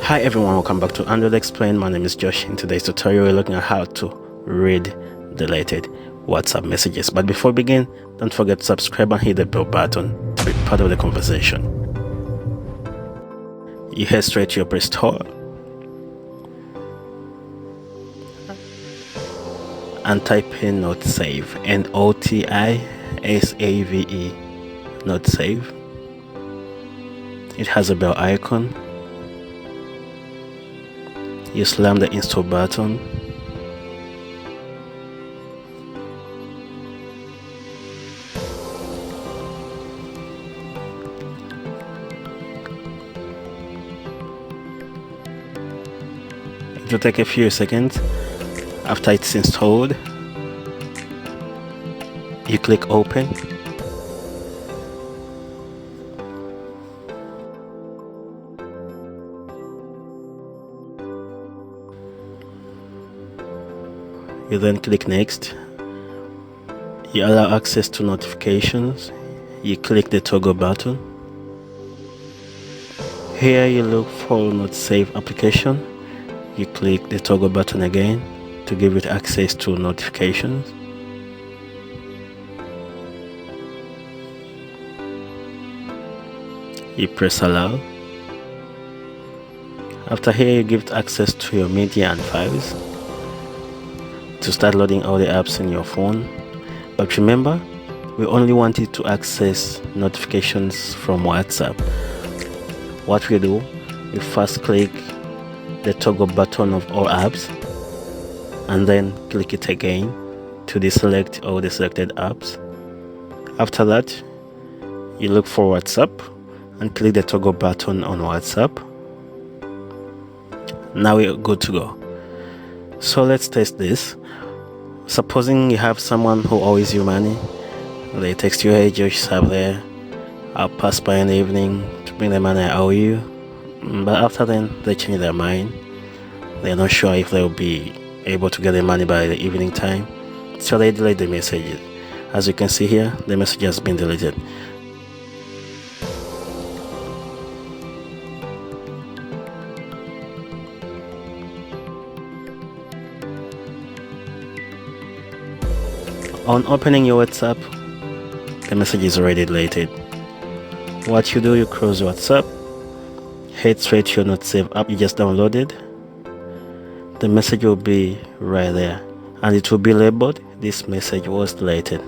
Hi everyone, welcome back to Android Explained. My name is Josh. In today's tutorial we're looking at how to read deleted WhatsApp messages. But before we begin, don't forget to subscribe and hit the bell button to be part of the conversation. You head straight to your Play Store and type in NoteSave, NOTISAVE, NoteSave. It has a bell icon. You slam the install button. It will take a few seconds. After it's installed, you click open. You then click next. You allow access to notifications. You click the toggle button. Here you look for NoteSave application. You click the toggle button again to give it access to notifications. You press allow. After here you give it access to your media and files to start loading all the apps in your phone. But remember, we only want it to access notifications from WhatsApp. What we do, we first click the toggle button of all apps and then click it again to deselect all the selected apps. After that, you look for WhatsApp and click the toggle button on WhatsApp. Now we're good to go. So let's test this. Supposing you have someone who owes you money. They text you, hey Josh, have there, I'll pass by in the evening to bring the money I owe you. But after then they change their mind. They're not sure if they'll be able to get the money by the evening time, so they delete the message. As you can see here, the message has been deleted. On opening your WhatsApp, the message is already deleted. What you do, you close WhatsApp, head straight to your NoteSave app you just downloaded. The message will be right there and it will be labeled, this message was deleted.